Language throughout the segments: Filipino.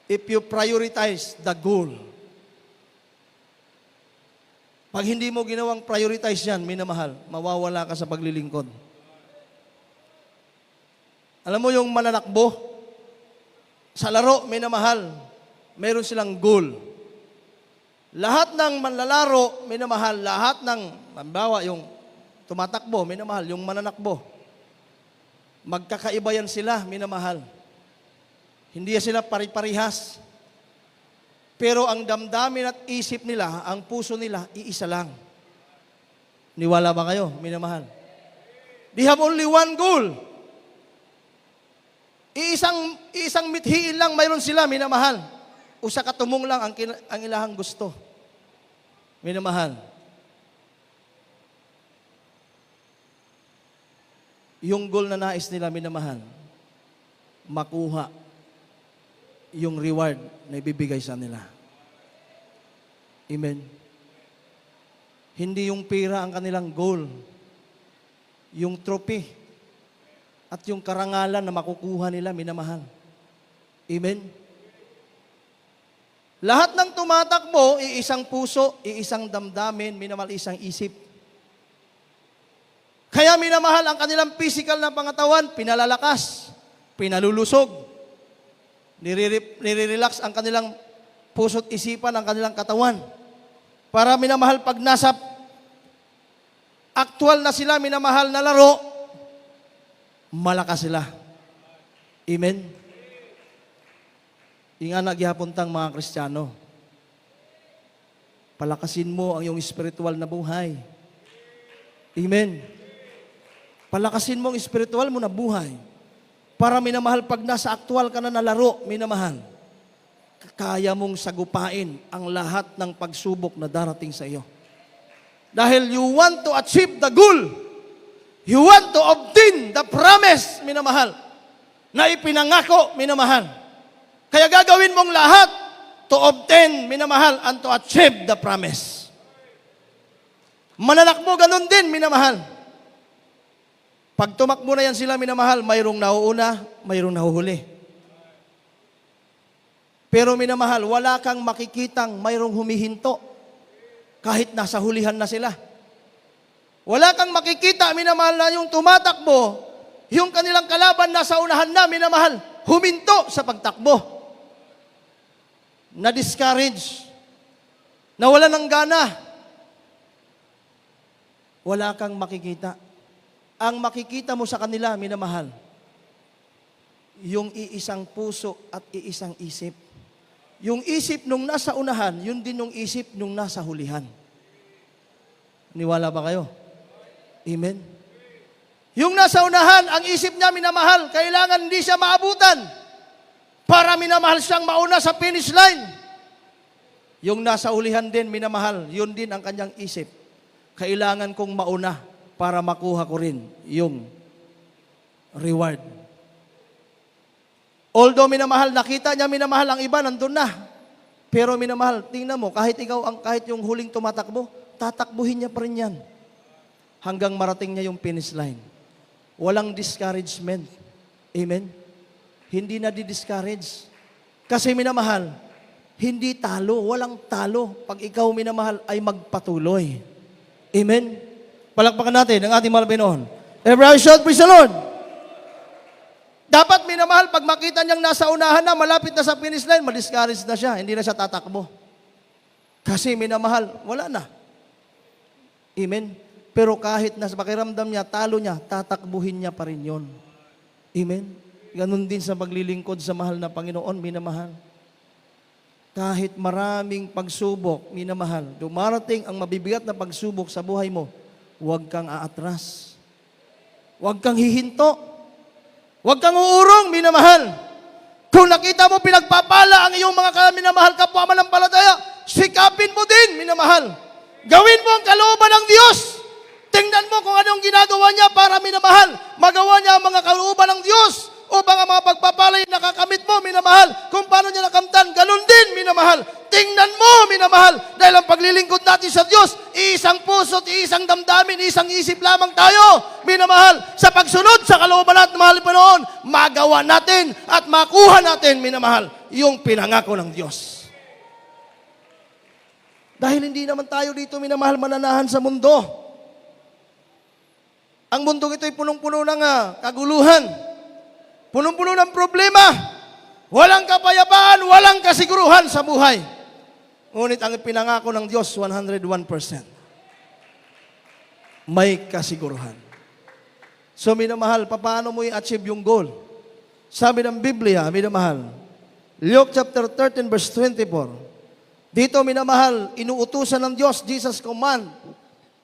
if you prioritize the goal. Pag hindi mo ginawang prioritize yan, minamahal, mawawala ka sa paglilingkod. Alam mo yung mananakbo, sa laro, minamahal, mayroon silang goal. Lahat ng manlalaro, minamahal, lahat ng, halimbawa, yung tumatakbo, minamahal, yung mananakbo, magkakaiba yan sila, minamahal. Hindi sila pari-parihas. Pero ang damdamin at isip nila, ang puso nila, iisa lang. Niwala ba kayo, minamahal? They have only one goal. Iisang mithiin lang mayroon sila, minamahal. Usa katumong lang ang ilahang gusto. Minamahal. Yung goal na nais nila, minamahal, makuha yung reward na ibibigay sa nila. Amen. Hindi yung pera ang kanilang goal. Yung trophy at yung karangalan na makukuha nila, minamahal. Amen. Lahat ng tumatakbo, iisang puso, iisang damdamin, minamahal, isang isip. Kaya minamahal ang kanilang physical na pangatawan, pinalalakas, pinalulusog. Nire-relax ang kanilang puso't isipan, ang kanilang katawan. Para minamahal, pag nasa actual na sila, minamahal na laro, malakas sila. Amen? Inga nagyapuntang mga Kristiyano, palakasin mo ang iyong spiritual na buhay. Amen? Palakasin mo ang spiritual mo na buhay. Para minamahal, pag nasa aktual ka na nalaro, minamahal, kaya mong sagupain ang lahat ng pagsubok na darating sa iyo. Dahil you want to achieve the goal. You want to obtain the promise, minamahal, na ipinangako, minamahal. Kaya gagawin mong lahat to obtain, minamahal, and to achieve the promise. Mananakbo ganun din, minamahal. Pag tumakbo na yan sila, minamahal, mayroong nauuna, mayroong nahuhuli. Pero minamahal, wala kang makikitang mayroong humihinto kahit nasa hulihan na sila. Wala kang makikita, minamahal, na yung tumatakbo, yung kanilang kalaban nasa unahan na, minamahal, huminto sa pagtakbo. Na-discourage, nawala ng gana. Wala kang makikita. Ang makikita mo sa kanila, minamahal, yung iisang puso at iisang isip. Yung isip nung nasa unahan, yun din yung isip nung nasa hulihan. Niwala ba kayo? Amen? Yung nasa unahan, ang isip niya, minamahal, kailangan hindi siya maabutan para minamahal siyang mauna sa finish line. Yung nasa hulihan din, minamahal, yun din ang kanyang isip. Kailangan kong mauna para makuha ko rin yung reward. Although minamahal, nakita niya minamahal ang iba, nandun na. Pero minamahal, tingnan mo, kahit yung huling tumatakbo, tatakbuhin niya pa rin yan. Hanggang marating niya yung finish line. Walang discouragement. Amen? Hindi na di-discourage. Kasi minamahal, hindi talo, walang talo. Pag ikaw minamahal ay magpatuloy. Amen? Palakpakan natin ang ating mahal Panginoon. Everybody shout, praise the Lord. Dapat minamahal, pag makita niyang nasa unahan na, malapit na sa finish line, ma-discourage na siya, hindi na siya tatakbo. Kasi minamahal, wala na. Amen? Pero kahit nasa pakiramdam niya, talo niya, tatakbuhin niya pa rin yun. Amen? Ganon din sa paglilingkod sa mahal na Panginoon, minamahal. Kahit maraming pagsubok, minamahal, dumarating ang mabibigat na pagsubok sa buhay mo, huwag kang aatras. Huwag kang hihinto. Huwag kang uurong, minamahal. Kung nakita mo pinagpapala ang iyong mga minamahal kapwa manampalataya, sikapin mo din, minamahal. Gawin mo ang kalooban ng Diyos. Tingnan mo kung anong ginagawa niya para, minamahal, magawa niya ang mga kalooban ng Diyos upang ang mga pagpapalay nakakamit mo, minamahal. Kung paano niya nakamtan, ganun din, minamahal. Tingnan mo, minamahal, dahil ang paglilingkod natin sa Diyos, isang puso at isang damdamin, isang isip lamang tayo, minamahal. Sa pagsunod sa kalooban natin, mahal na Panginoon, magawa natin at makuha natin, minamahal, yung pinangako ng Diyos. Dahil hindi naman tayo dito, minamahal, mananahan sa mundo. Ang mundong ito ay punong-puno ng kaguluhan. Punong-puno ng problema. Walang kapayapaan, walang kasiguruhan sa buhay. Ngunit ang pinangako ng Diyos, 101%. May kasiguruhan. So, minamahal, paano mo i-achieve yung goal? Sabi ng Biblia, minamahal, Luke chapter 13, verse 24. Dito, minamahal, inuutusan ng Diyos, Jesus command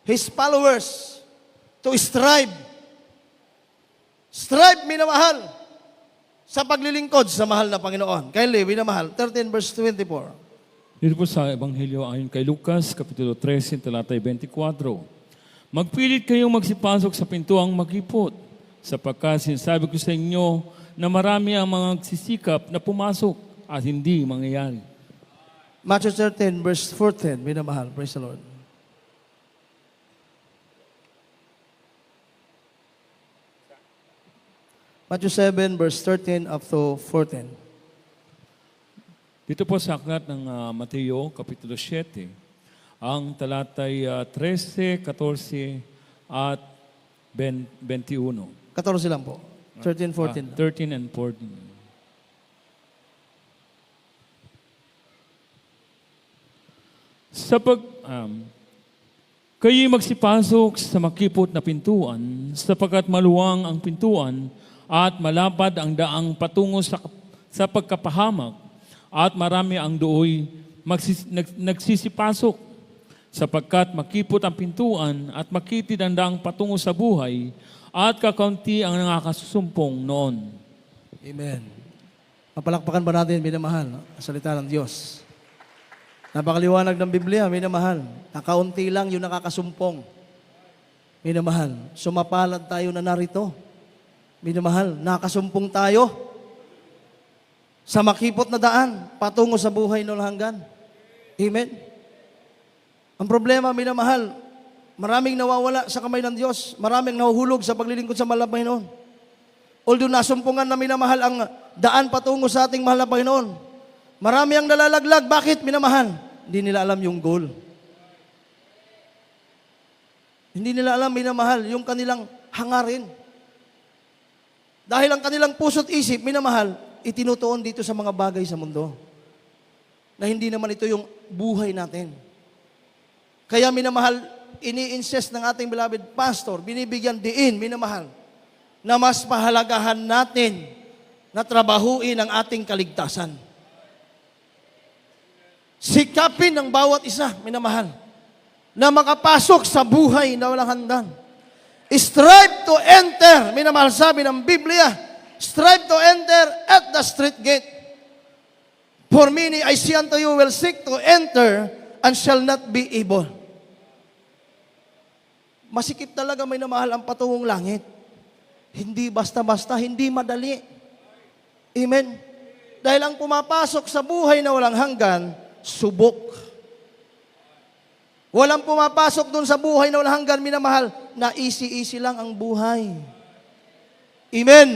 His followers to strive. Strive, minamahal, sa paglilingkod sa mahal na Panginoon. Kaya, minamahal, 13, verse 24. Dito po sa Ebanghelyo ayon kay Lucas, Kapitulo 13, talatay 24. Magpilit kayong magsipasok sa pintuang makipot, sapagkat sinasabi ko sa inyo na marami ang mga nagsisikap na pumasok at hindi mangyayari. Matthew 13, verse 14, minamahal. Praise the Lord. Matthew 7, verse 13 up to 14. Dito po sa aklat ng Mateo, Kapitulo 7, ang talatay 13, 14, at 21. 14 lang po. 13, 14 lang. 13 and 14. Kayo'y magsipasok sa makipot na pintuan, sapagkat maluwang ang pintuan at malapad ang daang patungo sa pagkapahamak, at marami ang dooy nagsisipasok, sapagkat makipot ang pintuan at makitid ang daang patungo sa buhay, at kakaunti ang nakakasusumpong noon. Amen. Mapalakpakan ba natin, minamahal, ang salita ng Diyos? Napakaliwanag ng Biblia, minamahal. Kakaunti lang yung nakakasumpong. Minamahal, sumapalad tayo na narito. Minamahal, nakasumpong tayo sa makipot na daan patungo sa buhay na walang hanggan. Amen. Ang problema, minamahal, maraming nawawala sa kamay ng Diyos. Maraming nahuhulog sa paglilingkod sa mahal na Panginoon. Although nasumpungan na, minamahal, ang daan patungo sa ating mahal na Panginoon. Marami ang nalalaglag. Bakit, minamahal? Hindi nila alam yung goal. Hindi nila alam, minamahal, yung kanilang hangarin. Dahil ang kanilang puso't isip, minamahal, itinutuon dito sa mga bagay sa mundo. Na hindi naman ito yung buhay natin. Kaya, minamahal, ini-insist ng ating beloved pastor, binibigyan diin, minamahal, na mas pahalagahan natin na trabahuin ang ating kaligtasan. Sikapin ng bawat isa, minamahal, na makapasok sa buhay na walang hanggan. Strive to enter, minamahal, sabi ng Biblia, strive to enter at the straight gate. For many, I see unto you, will seek to enter and shall not be able. Masikip talaga, minamahal, ang patungong langit. Hindi basta-basta, hindi madali. Amen? Dahil ang pumapasok sa buhay na walang hanggan, subok. Walang pumapasok dun sa buhay na walang hanggan, minamahal, na easy-easy lang ang buhay. Amen?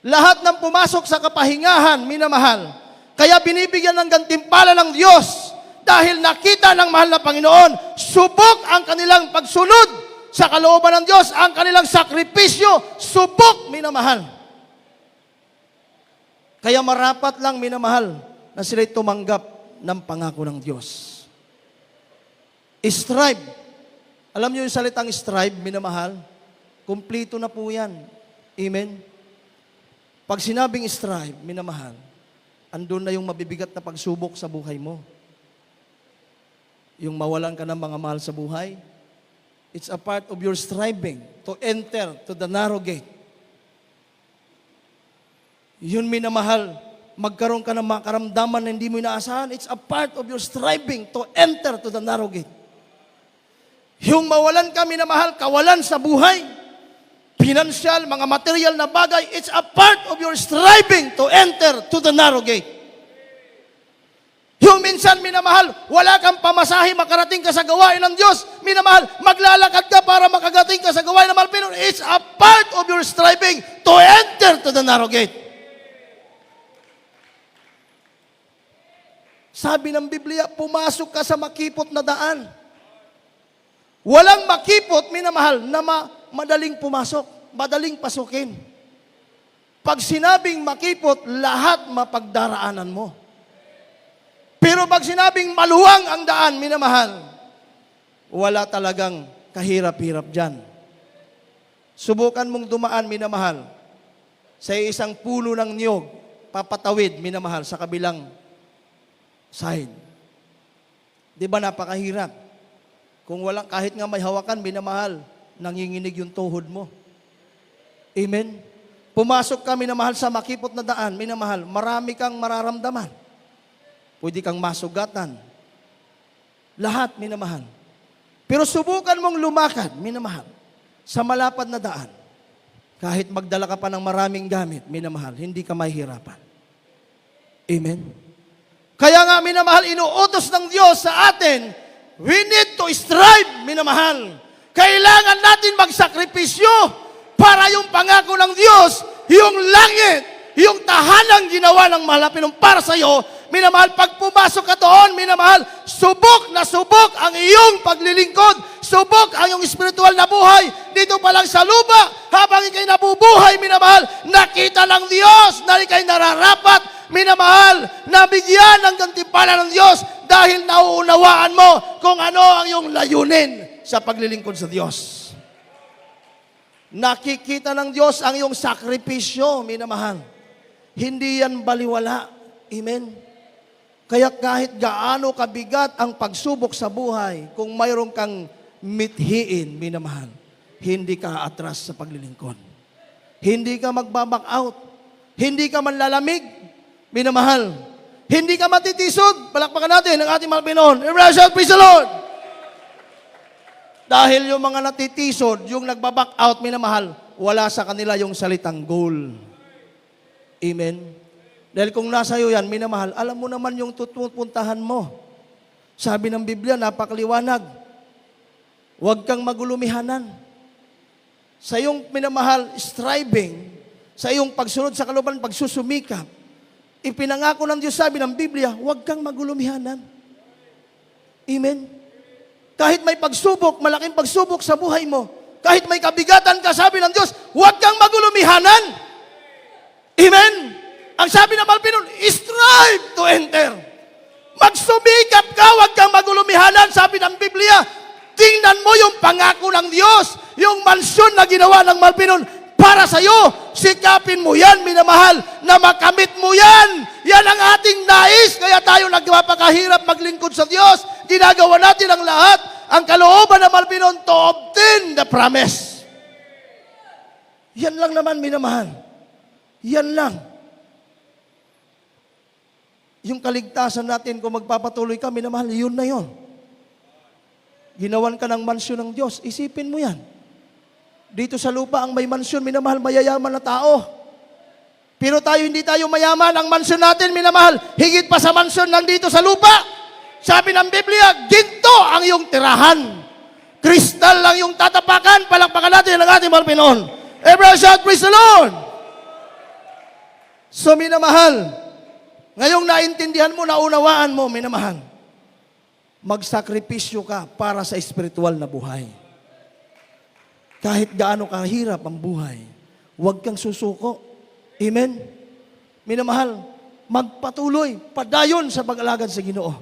Lahat ng pumasok sa kapahingahan, minamahal, kaya binibigyan ng gantimpala ng Diyos dahil nakita ng mahal na Panginoon, subok ang kanilang pagsunod sa kalooban ng Diyos, ang kanilang sakripisyo, subok, minamahal. Kaya marapat lang, minamahal, na sila'y tumanggap ng pangako ng Diyos. Strive. Alam niyo yung salitang strive, minamahal? Kumplito na po yan. Amen? Pag sinabing strive, minamahal, andun na yung mabibigat na pagsubok sa buhay mo. Yung mawalan ka ng mga mahal sa buhay, it's a part of your striving to enter to the narrow gate. Yun, minamahal, magkaroon ka ng mga karamdaman na hindi mo inaasahan, it's a part of your striving to enter to the narrow gate. Yung mawalan ka, minamahal, kawalan sa buhay, financial, mga material na bagay, it's a part of your striving to enter to the narrow gate. Yung minsan, minamahal, wala kang pamasahe, makarating ka sa gawain ng Diyos. Minamahal, maglalakad ka para makagating ka sa gawain ng mahal Panginoon. It's a part of your striving to enter to the narrow gate. Sabi ng Biblia, pumasok ka sa makipot na daan. Walang makipot, minamahal, na madaling pumasok, madaling pasukin. Pag sinabing makipot, lahat mapagdaraanan mo. Pero pag sinabing maluwang ang daan, minamahal, wala talagang kahirap-hirap dyan. Subukan mong dumaan, minamahal, sa isang puno ng niyog, papatawid, minamahal, sa kabilang side. Di ba napakahirap? Kung walang, kahit nga may hawakan, minamahal, nanginginig yung tuhod mo. Amen? Pumasok ka, minamahal, sa makipot na daan, minamahal, marami kang mararamdaman. Pwede kang masugatan. Lahat, minamahal. Pero subukan mong lumakad, minamahal, sa malapad na daan. Kahit magdala ka pa ng maraming gamit, minamahal, hindi ka mahihirapan. Amen? Kaya nga, minamahal, inuutos ng Diyos sa atin, we need to strive, minamahal. Kailangan natin magsakripisyo para yung pangako ng Diyos, yung langit, yung tahanang ginawa ng mahal na Panginoon para sa iyo, minamahal, pag pumasok ka doon, minamahal, subok na subok ang iyong paglilingkod, subok ang iyong spiritual na buhay, dito pa lang sa lupa, habang ikay nabubuhay, minamahal, nakita ng Diyos na ikay nararapat, minamahal, nabigyan ng gantimpala ng Diyos dahil nauunawaan mo kung ano ang iyong layunin sa paglilingkod sa Diyos. Nakikita ng Diyos ang iyong sakripisyo, minamahal. Hindi yan baliwala. Amen? Kaya kahit gaano kabigat ang pagsubok sa buhay, kung mayroon kang mithiin, minamahal, hindi ka atras sa paglilingkod. Hindi ka magbaback out. Hindi ka manlalamig, minamahal. Hindi ka matitisod. Palakpakan natin ang ating mahal Panginoon. Praise the Lord! Dahil yung mga natitisod, yung nagbaback out, minamahal, wala sa kanila yung salitang goal. Amen? Dahil kung nasa iyo yan, minamahal, alam mo naman yung tutuntahan mo. Sabi ng Biblia, napakaliwanag. Huwag kang magulumihanan. Sa iyong minamahal, striving, sa iyong pagsunod sa kalooban, pagsusumikap, ipinangako ng Diyos, sabi ng Biblia, huwag kang magulumihanan. Amen? Kahit may pagsubok, malaking pagsubok sa buhay mo, kahit may kabigatan ka, sabi ng Diyos, huwag kang magulumihanan. Amen? Ang sabi ng Malpinon, strive to enter. Magsumikap ka, huwag kang magulumihanan, sabi ng Biblia. Tingnan mo yung pangako ng Diyos, yung mansyon na ginawa ng Malpinon para sa iyo. Sikapin mo yan, minamahal, na makamit mo yan. Yan ang ating nais, kaya tayo nagpapakahirap maglingkod sa Diyos. Ginagawa natin ang lahat, ang kalooban ng Malpinon to obtain the promise. Yan lang naman, minamahal. Yan lang. Yung kaligtasan natin, kung magpapatuloy ka, minamahal, yun na yun. Ginawan ka ng mansyon ng Diyos, isipin mo yan. Dito sa lupa, ang may mansyon, minamahal, mayayaman na tao. Pero tayo, hindi tayo mayaman. Ang mansyon natin, minamahal, higit pa sa mansyon ng dito sa lupa. Sabi ng Biblia, ginto ang iyong tirahan. Kristal lang yung tatapakan. Palakpakan natin ang ating mahal Panginoon. Everyone shout, praise the Lord! So, minamahal, ngayong naintindihan mo, naunawaan mo, minamahal, magsakripisyo ka para sa espiritual na buhay. Kahit gaano kahirap ang buhay, huwag kang susuko. Amen? Minamahal, magpatuloy, padayon sa pag-alagad sa Ginoo.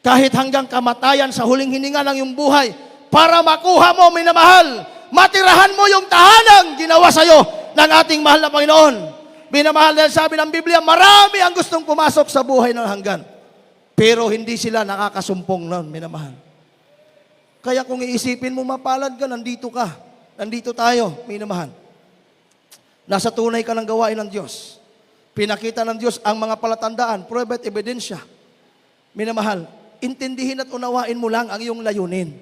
Kahit hanggang kamatayan sa huling hininga ng iyong buhay, para makuha mo, minamahal, matirahan mo yung tahanang ginawa sa iyo ng ating mahal na Panginoon. Minamahal, dahil sabi ng Biblia, marami ang gustong pumasok sa buhay ng hanggan. Pero hindi sila nakakasumpong nun, minamahal. Kaya kung iisipin mo, mapalad ka, nandito ka. Nandito tayo, minamahal. Nasa tunay ka ng gawain ng Diyos. Pinakita ng Diyos ang mga palatandaan, private ebidensya. Minamahal, intindihin at unawain mo lang ang iyong layunin.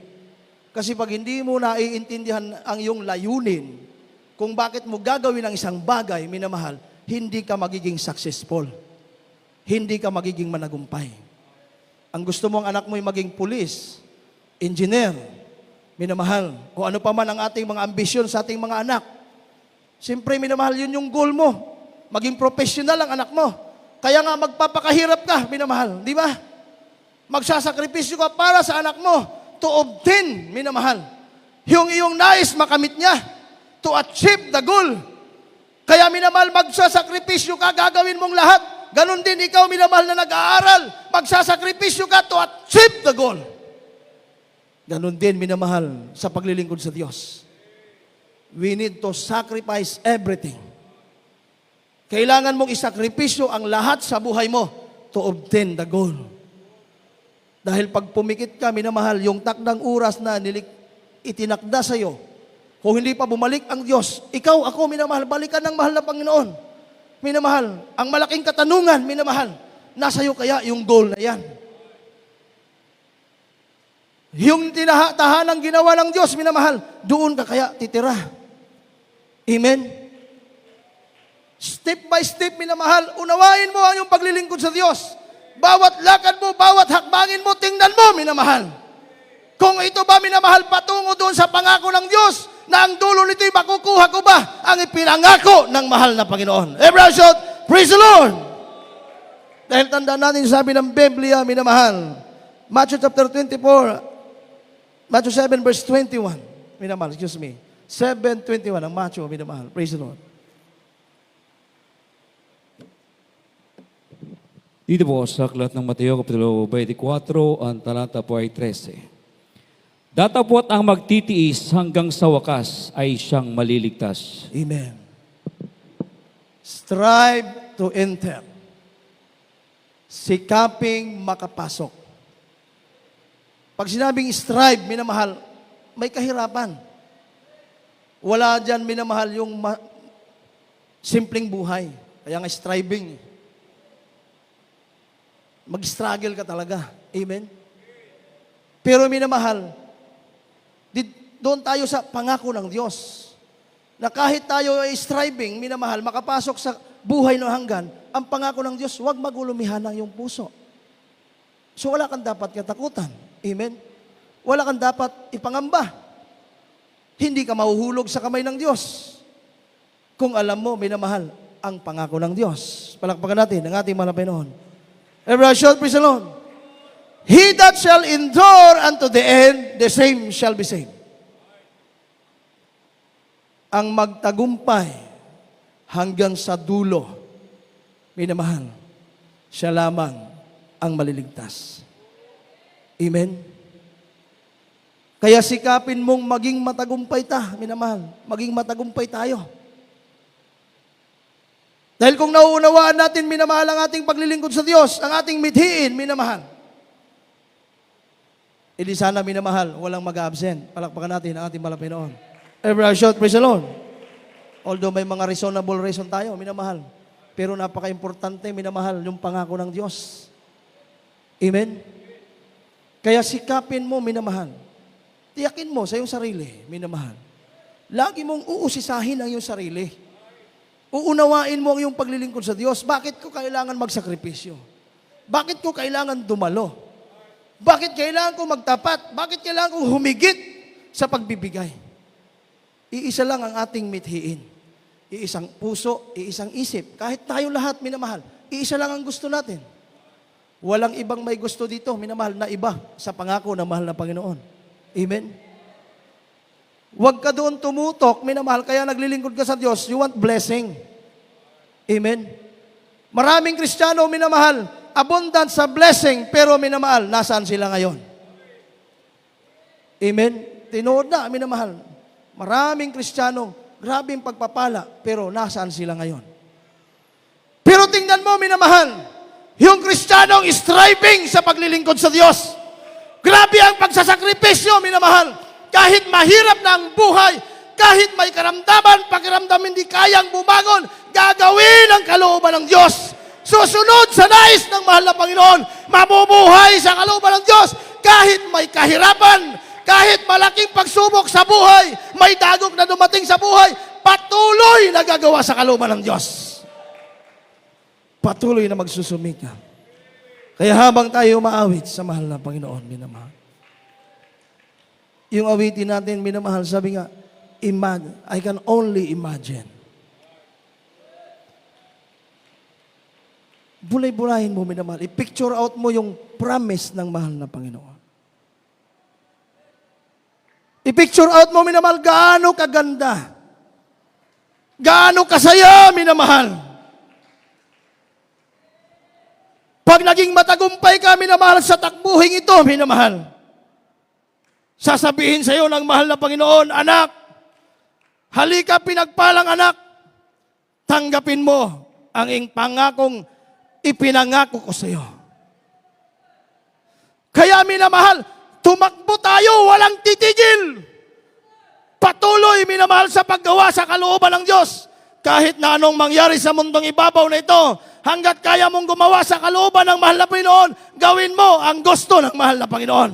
Kasi pag hindi mo naiintindihan ang iyong layunin, kung bakit mo gagawin ang isang bagay, minamahal, hindi ka magiging successful. Hindi ka magiging managumpay. Ang gusto mo ang anak mo ay maging pulis, engineer, minamahal, kung ano pa man ang ating mga ambisyon sa ating mga anak. Siyempre, minamahal, yun yung goal mo. Maging professional ang anak mo. Kaya nga magpapakahirap ka, minamahal. Di ba? Magsasakripisyo ka para sa anak mo to obtain, minamahal. Yung iyong nais makamit niya to achieve the goal. Kaya minamahal, magsasakripisyo ka, gagawin mong lahat. Ganon din ikaw, minamahal na nag-aaral, magsasakripisyo ka to achieve the goal. Ganon din, minamahal, sa paglilingkod sa Diyos. We need to sacrifice everything. Kailangan mong isakripisyo ang lahat sa buhay mo to obtain the goal. Dahil pag pumikit ka, minamahal, yung takdang oras na itinakda sa iyo, kung hindi pa bumalik ang Diyos, ikaw, ako, minamahal, balikan ng mahal na Panginoon. Minamahal, ang malaking katanungan, minamahal, nasa iyo kaya yung goal na yan? Yung tahanang ginawa ng Diyos, minamahal, doon ka kaya titira. Amen? Step by step, minamahal, unawain mo ang iyong paglilingkod sa Diyos. Bawat lakad mo, bawat hakbangin mo, tingnan mo, minamahal. Kung ito ba, minamahal, patungo doon sa pangako ng Diyos, na ang dulo nito'y makukuha ko ba ang ipinangako ng mahal na Panginoon. Everyone shout, praise the Lord! Dahil tandaan natin sabi ng Biblia, minamahal, Matthew chapter 24, Matthew 7 verse 21, minamahal, excuse me, 7:21 ang Matthew, minamahal. Praise the Lord. Dito po sa aklat ng Mateo, Kapitulo 24, ang talata po ay 13. Datapot ang magtitiis hanggang sa wakas ay siyang maliligtas. Amen. Strive to enter. Sikaping makapasok. Pag sinabing strive, minamahal, may kahirapan. Wala dyan, minamahal, yung simpleng buhay. Kaya nga striving. Mag-struggle ka talaga. Amen? Pero minamahal, doon tayo sa pangako ng Diyos. Na kahit tayo ay striving, minamahal, makapasok sa buhay ng hanggan, ang pangako ng Diyos, huwag magulumihan ang iyong puso. So wala kang dapat katakutan. Amen? Wala kang dapat ipangamba. Hindi ka mahuhulog sa kamay ng Diyos. Kung alam mo, minamahal, ang pangako ng Diyos. Palakpakan natin ang ating mahal na Panginoon. Everyone shout, praise the Lord. He that shall endure unto the end, the same shall be saved. Ang magtagumpay hanggang sa dulo, minamahal, siya lamang ang maliligtas. Amen? Kaya sikapin mong maging matagumpay minamahal. Maging matagumpay tayo. Dahil kung nauunawaan natin, minamahal, ang ating paglilingkod sa Diyos, ang ating mithiin, minamahal, hindi sana, minamahal, walang mag-absent. Palakpakan natin ang ating mahal na Panginoon. Everyone shout, praise the Lord. Although may mga reasonable reason tayo, minamahal. Pero napaka-importante, minamahal, yung pangako ng Diyos. Amen? Kaya sikapin mo, minamahal. Tiyakin mo sa iyong sarili, minamahal. Lagi mong uusisahin ang iyong sarili. Uunawain mo ang iyong paglilingkod sa Diyos. Bakit ko kailangan magsakripisyo? Bakit ko kailangan dumalo? Bakit kailangan ko magtapat? Bakit kailangan kong humigit sa pagbibigay? Iisa lang ang ating mithiin. Iisang puso, iisang isip. Kahit tayo lahat, minamahal, iisa lang ang gusto natin. Walang ibang may gusto dito, minamahal, na iba sa pangako ng mahal na Panginoon. Amen? Huwag ka doon tumutok, minamahal, kaya naglilingkod ka sa Diyos, you want blessing. Amen? Maraming Kristiyano, minamahal, abundant sa blessing, pero minamahal, nasaan sila ngayon? Amen? Tinood na, minamahal. Maraming Kristiyano, grabing pagpapala, pero nasaan sila ngayon? Pero tingnan mo, minamahal, yung Kristiyanong striving sa paglilingkod sa Diyos. Grabe ang pagsasakripisyo, minamahal. Kahit mahirap na ang buhay, kahit may karamdaman, pakiramdam hindi kayang bumangon, gagawin ang kalooban ng Diyos. Susunod sa nais ng mahal na Panginoon, mabubuhay sa kalooban ng Diyos, kahit may kahirapan, kahit malaking pagsubok sa buhay, may dagok na dumating sa buhay, patuloy na gagawa sa kalooban ng Diyos. Patuloy na magsusumika. Kaya habang tayo umaawit sa mahal na Panginoon, minamahal. Yung awitin natin, minamahal, sabi nga, I can only imagine. Bulay-bulayin mo, minamahal. I-picture out mo yung promise ng mahal na Panginoon. I-picture out mo, minamahal, gaano kaganda. Gaano kasaya, minamahal. Pag naging matagumpay ka, minamahal, sa takbuhing ito, minamahal, sasabihin sa iyo ng mahal na Panginoon, anak, halika pinagpalang anak, tanggapin mo ang ing pangakong ipinangako ko sa iyo. Kaya minamahal, tumakbo tayo, walang titigil. Patuloy, minamahal, sa paggawa sa kalooban ng Diyos. Kahit na anong mangyari sa mundong ibabaw na ito, hanggat kaya mong gumawa sa kalooban ng mahal na Panginoon, gawin mo ang gusto ng mahal na Panginoon.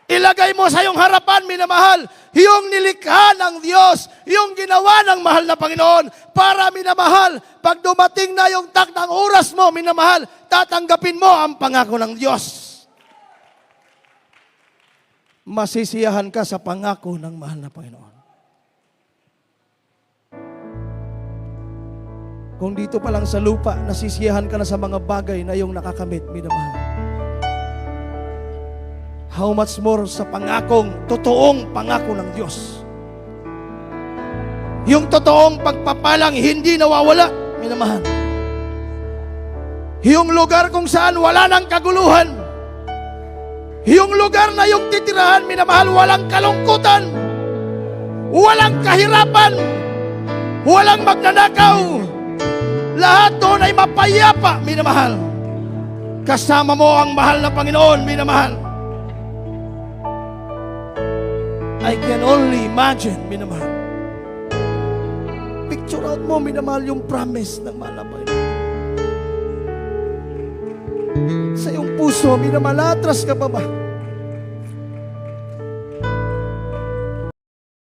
Ilagay mo sa iyong harapan, minamahal, yung nilikha ng Diyos, yung ginawa ng mahal na Panginoon, para, minamahal, pag dumating na yung takdang oras mo, minamahal, tatanggapin mo ang pangako ng Diyos. Masisiyahan ka sa pangako ng mahal na Panginoon. Kung dito pa lang sa lupa, nasisiyahan ka na sa mga bagay na iyong nakakamit, minamahal. How much more sa pangakong, totoong pangako ng Diyos. Yung totoong pagpapalang hindi nawawala, minamahal. Yung lugar kung saan wala ng kaguluhan. Yung lugar na yung titirahan, minamahal, walang kalungkutan. Walang kahirapan. Walang magnanakaw. Lahat doon ay mapayapa, minamahal. Kasama mo ang mahal na Panginoon, minamahal. I can only imagine, minamahal. Picture out mo, minamahal, yung promise ng mahal na Panginoon. Sa iyong puso, minamahal, atras ka pa ba?